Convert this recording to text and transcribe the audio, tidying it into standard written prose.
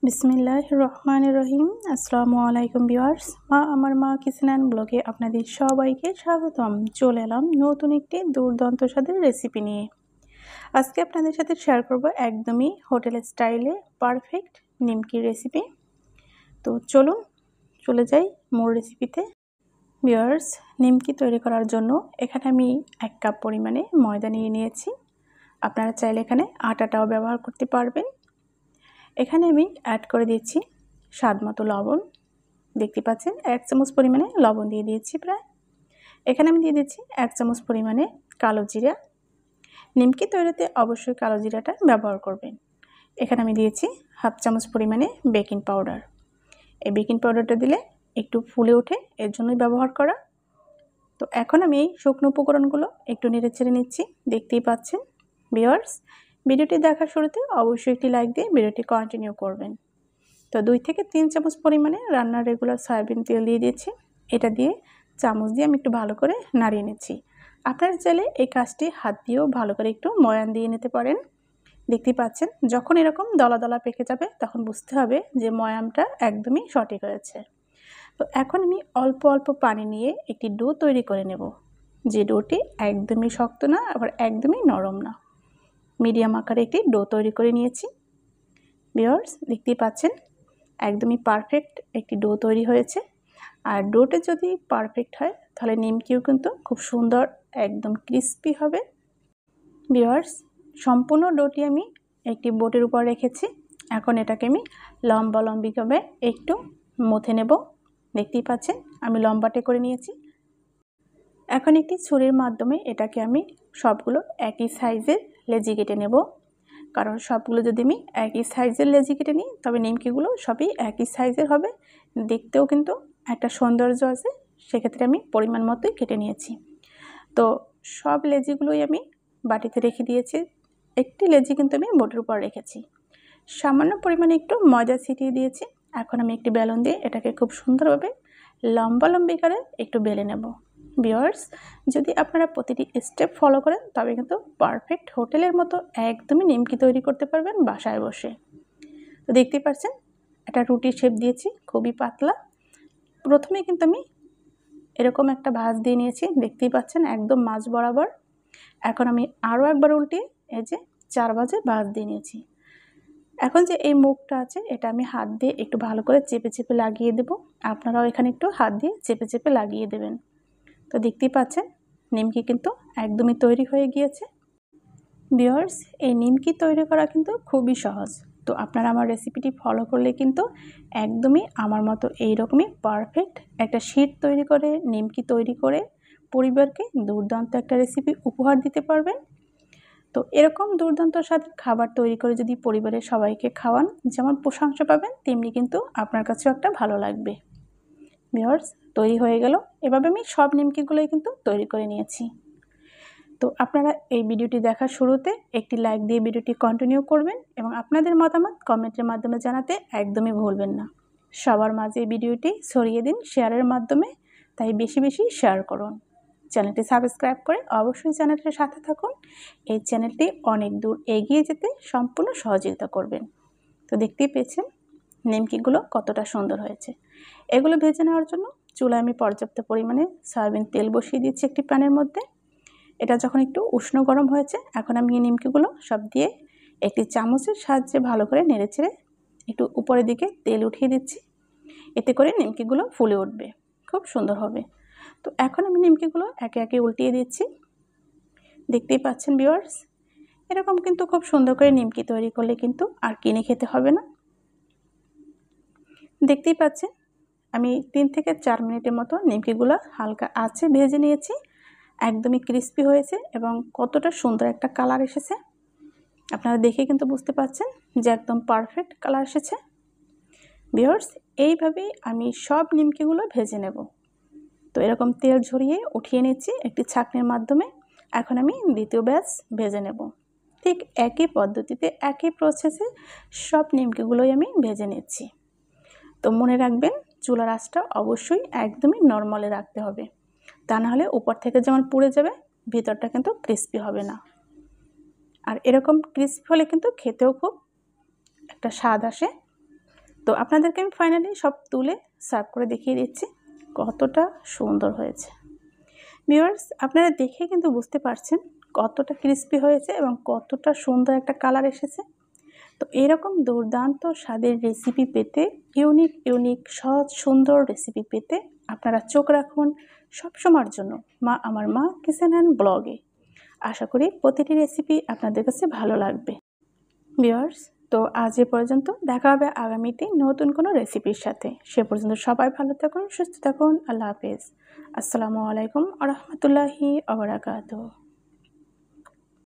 বিসমিল্লাহির রহমানির রহিম। আসসালামু আলাইকুম ভিউয়ার্স, আমার মা কিচেন অ্যান্ড ব্লগে আপনাদের সবাইকে স্বাগতম। চলে এলাম নতুন একটি দুর্দান্ত স্বাদের রেসিপি নিয়ে। আজকে আপনাদের সাথে শেয়ার করব একদমই হোটেল স্টাইলে পারফেক্ট নিমকির রেসিপি। তো চলুন চলে যাই মূল রেসিপিতে। ভিউয়ার্স, নিমকি তৈরি করার জন্য এখানে আমি 1 কাপ পরিমাণে ময়দা নিয়ে নিয়েছি। আপনারা চাইলে এখানে আটাটাও ব্যবহার করতে পারবেন। এখানে আমি অ্যাড করে দিচ্ছি স্বাদ মতো লবণ। দেখতে পাচ্ছেন 1 চামচ পরিমাণে লবণ দিয়ে দিয়েছি প্রায়। এখানে আমি দিয়ে দিচ্ছি 1 চামচ পরিমাণে কালো জিরা। নিমকি তৈরিতে অবশ্যই কালো জিরাটা ব্যবহার করবেন। এখানে আমি দিয়েছি 1/2 চামচ পরিমাণে বেকিং পাউডার। এই বেকিং পাউডারটা দিলে একটু ফুলে ওঠে, এর জন্যই ব্যবহার করা। তো এখন আমি এই শুকনো উপকরণগুলো একটু নেড়েচেড়ে নিচ্ছি। দেখতেই পাচ্ছেন ভিউয়ার্স, ভিডিওটি দেখার শুরুতে অবশ্যই একটি লাইক দিয়ে ভিডিওটি কন্টিনিউ করবেন। তো 2 থেকে 3 চামচ পরিমাণে রান্নার রেগুলার সয়াবিন তেল দিয়ে দিয়েছি। এটা দিয়ে চামচ দিয়ে আমি একটু ভালো করে নাড়িয়ে নিচ্ছি। আপনারা চাইলে এই কাজটি হাত দিয়েও ভালো করে একটু ময়ান দিয়ে নিতে পারেন। দেখতেই পাচ্ছেন যখন এরকম দলা দলা পেকে যাবে তখন বুঝতে হবে যে ময়ামটা একদমই সঠিক হয়েছে। তো এখন আমি অল্প অল্প পানি নিয়ে একটি ডো তৈরি করে নেব, যে ডোটি একদমই শক্ত না আবার একদমই নরম না, মিডিয়াম আকারে একটি ডো তৈরি করে নিয়েছি। ভিউয়ার্স, দেখতেই পাচ্ছেন একদমই পারফেক্ট একটি ডো তৈরি হয়েছে। আর ডোটা যদি পারফেক্ট হয় তাহলে নিমকিও কিন্তু খুব সুন্দর একদম ক্রিস্পি হবে। ভিউয়ার্স, সম্পূর্ণ ডোটি আমি একটি বোর্ডের উপর রেখেছি। এখন এটাকে আমি লম্বালম্বিভাবে একটু মথে নেব। দেখতেই পাচ্ছেন আমি লম্বাটে করে নিয়েছি। এখন একটি ছুরির মাধ্যমে এটাকে আমি সবগুলো একই সাইজের লেচি কেটে নেব। কারণ সবগুলো যদি আমি একই সাইজের লেচি কেটে নিই তবে নিমকিগুলো সবই একই সাইজের হবে, দেখতেও কিন্তু একটা সৌন্দর্য আছে। সেক্ষেত্রে আমি পরিমাণ মতোই কেটে নিয়েছি। তো সব লেচিগুলোই আমি বাটিতে রেখে দিয়েছি। একটি লেচি কিন্তু আমি বোর্ডের উপর রেখেছি। সামান্য পরিমাণে একটু ময়দা ছিটিয়ে দিয়েছি। এখন আমি একটি বেলুন দিয়ে এটাকে খুব সুন্দরভাবে লম্বালম্বি করে একটু বেলে নেব। ভিউয়ার্স, যদি আপনারা প্রতিটি স্টেপ ফলো করেন তবে কিন্তু পারফেক্ট হোটেলের মতো একদমই নিমকি তৈরি করতে পারবেন বাসায় বসে। তো দেখতেই পাচ্ছেন একটা রুটি শেপ দিয়েছি, খুবই পাতলা। প্রথমে কিন্তু আমি এরকম একটা ভাঁজ দিয়ে নিয়েছি, দেখতেই পাচ্ছেন একদম মাঝ বরাবর। এখন আমি আরও একবার উল্টিয়ে এই যে 4 ভাঁজে ভাঁজ দিয়ে নিয়েছি। এখন যে এই মুখটা আছে এটা আমি হাত দিয়ে একটু ভালো করে চেপে চেপে লাগিয়ে দেব। আপনারাও এখানে একটু হাত দিয়ে চেপে চেপে লাগিয়ে দেবেন। তো দেখতেই পাচ্ছেন নিমকি কিন্তু একদমই তৈরি হয়ে গিয়েছে। ভিউয়ার্স, এই নিমকি তৈরি করা কিন্তু খুবই সহজ। তো আপনারা আমার রেসিপিটি ফলো করলে কিন্তু একদমই আমার মতো এইরকমই পারফেক্ট একটা শীট তৈরি করে নিমকি তৈরি করে পরিবারকে দুর্দান্ত একটা রেসিপি উপহার দিতে পারবেন। তো এরকম দুর্দান্ত স্বাদের খাবার তৈরি করে যদি পরিবারের সবাইকে খাওয়ান, যেমন প্রশংসা পাবেন তেমনি কিন্তু আপনার কাছেও একটা ভালো লাগবে। ভিউয়ার্স, তৈরি হয়ে গেল। এভাবে আমি সব নিমকিগুলোই কিন্তু তৈরি করে নিয়েছি। তো আপনারা এই ভিডিওটি দেখার শুরুতে একটি লাইক দিয়ে ভিডিওটি কন্টিনিউ করবেন এবং আপনাদের মতামত কমেন্টের মাধ্যমে জানাতে একদমই ভুলবেন না। সবার মাঝে এই ভিডিওটি ছড়িয়ে দিন শেয়ারের মাধ্যমে, তাই বেশি বেশি শেয়ার করুন। চ্যানেলটি সাবস্ক্রাইব করে অবশ্যই চ্যানেলটির সাথে থাকুন। এই চ্যানেলটি অনেক দূর এগিয়ে যেতে সম্পূর্ণ সহযোগিতা করবেন। তো দেখতেই পেয়েছেন নিমকিগুলো কতটা সুন্দর হয়েছে। এগুলো ভেজে নেওয়ার জন্য চুলায় আমি পর্যাপ্ত পরিমাণে সয়াবিন তেল বসিয়ে দিচ্ছি একটি প্যানের মধ্যে। এটা যখন একটু উষ্ণ গরম হয়েছে এখন আমি এই নিমকিগুলো সব দিয়ে একটি চামচের সাহায্যে ভালো করে নেড়েচেড়ে একটু উপরের দিকে তেল উঠিয়ে দিচ্ছি। এতে করে নিমকিগুলো ফুলে উঠবে, খুব সুন্দর হবে। তো এখন আমি নিমকিগুলো একে একে উল্টিয়ে দিচ্ছি। দেখতেই পাচ্ছেন ভিউয়ার্স, এরকম কিন্তু খুব সুন্দর করে নিমকি তৈরি করলে কিন্তু আর কিনে খেতে হবে না। দেখতেই পাচ্ছেন আমি 3 থেকে 4 মিনিটের মতো নিমকিগুলো হালকা আঁচে ভেজে নিয়েছি। একদমই ক্রিস্পি হয়েছে এবং কতটা সুন্দর একটা কালার এসেছে আপনারা দেখে কিন্তু বুঝতে পারছেন যে একদম পারফেক্ট কালার এসেছে। ভিউয়ার্স, এইভাবেই আমি সব নিমকিগুলো ভেজে নেব। তো এরকম তেল ঝরিয়ে উঠিয়ে নিচ্ছি একটি ছাঁকনির মাধ্যমে। এখন আমি দ্বিতীয় ব্যাচ ভেজে নেব। ঠিক একই পদ্ধতিতে একই প্রসেসে সব নিমকিগুলোই আমি ভেজে নিচ্ছি। তো মনে রাখবেন চুলার আঁচটা অবশ্যই একদমই নরমালে রাখতে হবে, তা নাহলে উপর থেকে যেমন পুড়ে যাবে ভিতরটা কিন্তু ক্রিস্পি হবে না। আর এরকম ক্রিস্পি হলে কিন্তু খেতেও খুব একটা স্বাদ আসে। তো আপনাদেরকে আমি ফাইনালি সব তুলে সার্ভ করে দেখিয়ে দিচ্ছি কতটা সুন্দর হয়েছে। ভিউয়ার্স, আপনারা দেখে কিন্তু বুঝতে পারছেন কতটা ক্রিস্পি হয়েছে এবং কতটা সুন্দর একটা কালার এসেছে। তো এরকম দুর্দান্ত স্বাদের রেসিপি পেতে, ইউনিক সহজ সুন্দর রেসিপি পেতে আপনারা চোখ রাখুন সবসময়ের জন্য আমার মা কিচেন অ্যান্ড ব্লগে। আশা করি প্রতিটি রেসিপি আপনাদের কাছে ভালো লাগবে। ভিউয়ার্স, তো আজ এ পর্যন্ত, দেখা হবে আগামীতে নতুন কোনো রেসিপির সাথে। সে পর্যন্ত সবাই ভালো থাকুন, সুস্থ থাকুন। আল্লাহ হাফেজ। আসসালামু আলাইকুম ওয়া রাহমাতুল্লাহি ওয়া বারাকাতুহু।